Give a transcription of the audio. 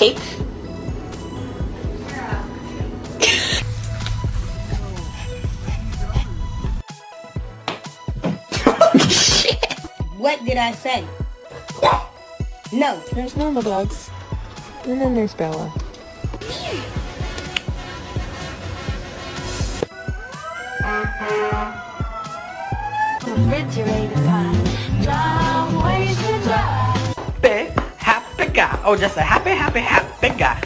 tape. Shit. What did I say? No. There's normal dogs. And then there's Bella. Refrigerator pie, dry ways to dry. Happy guy. Oh, just a happy guy.